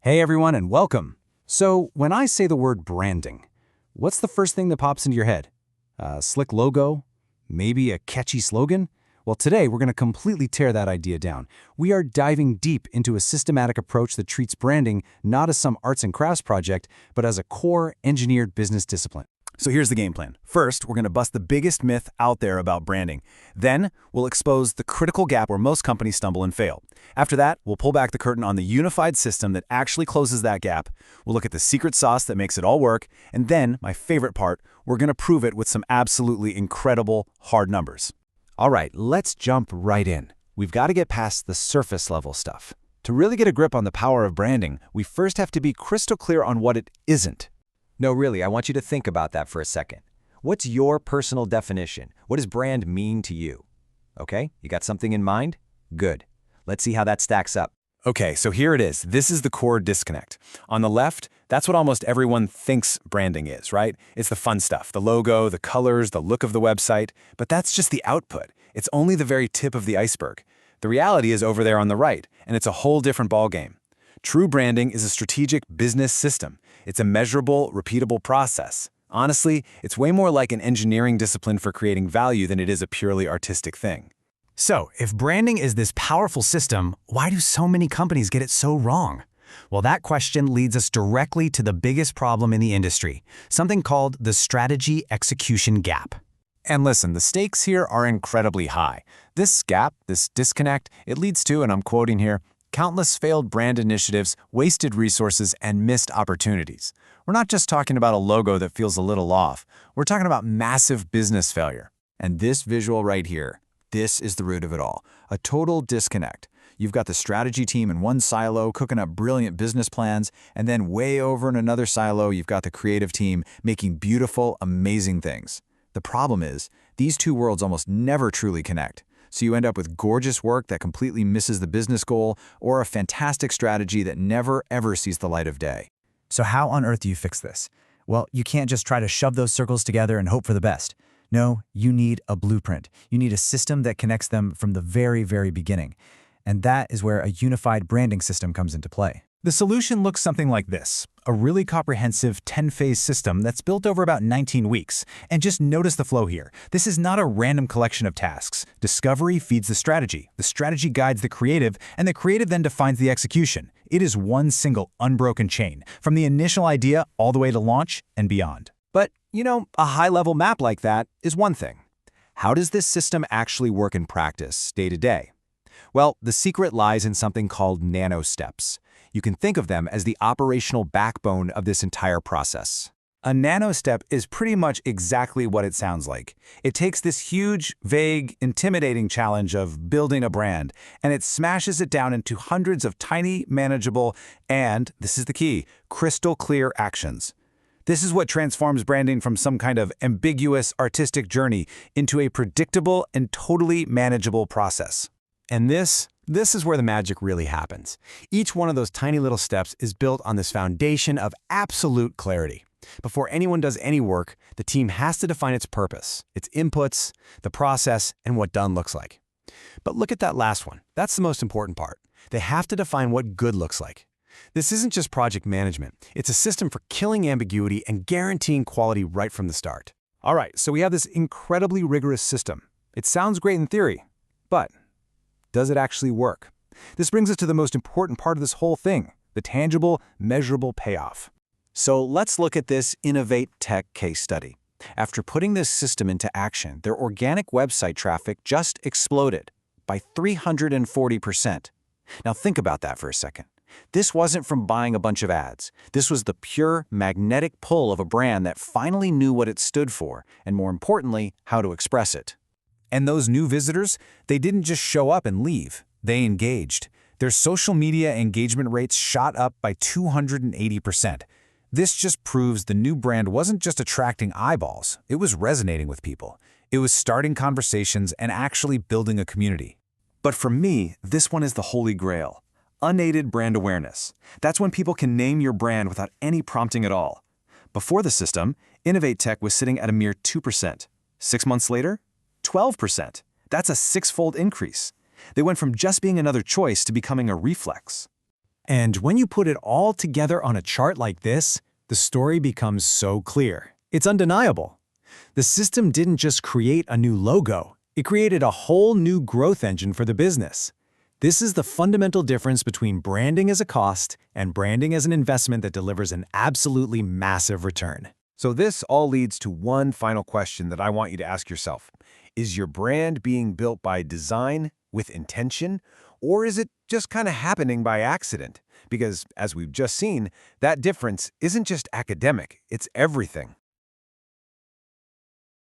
Hey everyone and welcome. So when I say the word branding, what's the first thing that pops into your head? A slick logo? Maybe a catchy slogan? Well, today we're going to completely tear that idea down. We are diving deep into a systematic approach that treats branding not as some arts and crafts project, but as a core engineered business discipline. So here's the game plan. First, we're going to bust the biggest myth out there about branding. Then, we'll expose the critical gap where most companies stumble and fail. After that, we'll pull back the curtain on the unified system that actually closes that gap. We'll look at the secret sauce that makes it all work. And then, my favorite part, we're going to prove it with some absolutely incredible hard numbers. All right, let's jump right in. We've got to get past the surface level stuff. To really get a grip on the power of branding, we first have to be crystal clear on what it isn't. No, really, I want you to think about that for a second. What's your personal definition? What does brand mean to you? Okay, you got something in mind? Good. Let's see how that stacks up. Okay, so here it is. This is the core disconnect. On the left, that's what almost everyone thinks branding is, right? It's the fun stuff, the logo, the colors, the look of the website. But that's just the output. It's only the very tip of the iceberg. The reality is over there on the right, and it's a whole different ballgame. True branding is a strategic business system. It's a measurable, repeatable process. Honestly, it's way more like an engineering discipline for creating value than it is a purely artistic thing. So, if branding is this powerful system, why do so many companies get it so wrong? Well, that question leads us directly to the biggest problem in the industry, something called the strategy execution gap. And listen, the stakes here are incredibly high. This gap, this disconnect, it leads to, and I'm quoting here, countless failed brand initiatives, wasted resources, and missed opportunities. We're not just talking about a logo that feels a little off. We're talking about massive business failure. And this visual right here, this is the root of it all. A total disconnect. You've got the strategy team in one silo cooking up brilliant business plans, and then way over in another silo, you've got the creative team making beautiful, amazing things. The problem is, these two worlds almost never truly connect. So you end up with gorgeous work that completely misses the business goal, or a fantastic strategy that never ever sees the light of day. So how on earth do you fix this? Well, you can't just try to shove those circles together and hope for the best. No, you need a blueprint. You need a system that connects them from the very, very beginning. And that is where a unified branding system comes into play. The solution looks something like this, a really comprehensive 10-phase system that's built over about 19 weeks. And just notice the flow here. This is not a random collection of tasks. Discovery feeds the strategy guides the creative, and the creative then defines the execution. It is one single unbroken chain, from the initial idea all the way to launch and beyond. But, a high-level map like that is one thing. How does this system actually work in practice, day to day? Well, the secret lies in something called nano-steps. You can think of them as the operational backbone of this entire process. A nano-step is pretty much exactly what it sounds like. It takes this huge, vague, intimidating challenge of building a brand, and it smashes it down into hundreds of tiny, manageable, and, this is the key, crystal clear actions. This is what transforms branding from some kind of ambiguous, artistic journey into a predictable and totally manageable process. And this is where the magic really happens. Each one of those tiny little steps is built on this foundation of absolute clarity. Before anyone does any work, the team has to define its purpose, its inputs, the process, and what done looks like. But look at that last one. That's the most important part. They have to define what good looks like. This isn't just project management. It's a system for killing ambiguity and guaranteeing quality right from the start. All right, so we have this incredibly rigorous system. It sounds great in theory, but does it actually work? This brings us to the most important part of this whole thing, the tangible, measurable payoff. So let's look at this Innovate Tech case study. After putting this system into action, their organic website traffic just exploded by 340%. Now think about that for a second. This wasn't from buying a bunch of ads. This was the pure, magnetic pull of a brand that finally knew what it stood for, and more importantly, how to express it. And those new visitors, they didn't just show up and leave. They engaged. Their social media engagement rates shot up by 280%. This just proves the new brand wasn't just attracting eyeballs. It was resonating with people. It was starting conversations and actually building a community. But for me, this one is the holy grail. Unaided brand awareness. That's when people can name your brand without any prompting at all. Before the system, Innovate Tech was sitting at a mere 2%. 6 months later, 12%. That's a 6-fold increase. They went from just being another choice to becoming a reflex. And when you put it all together on a chart like this, the story becomes so clear. It's undeniable. The system didn't just create a new logo, it created a whole new growth engine for the business. This is the fundamental difference between branding as a cost and branding as an investment that delivers an absolutely massive return. So this all leads to one final question that I want you to ask yourself. Is your brand being built by design, with intention, or is it just kind of happening by accident? Because, as we've just seen, that difference isn't just academic, it's everything.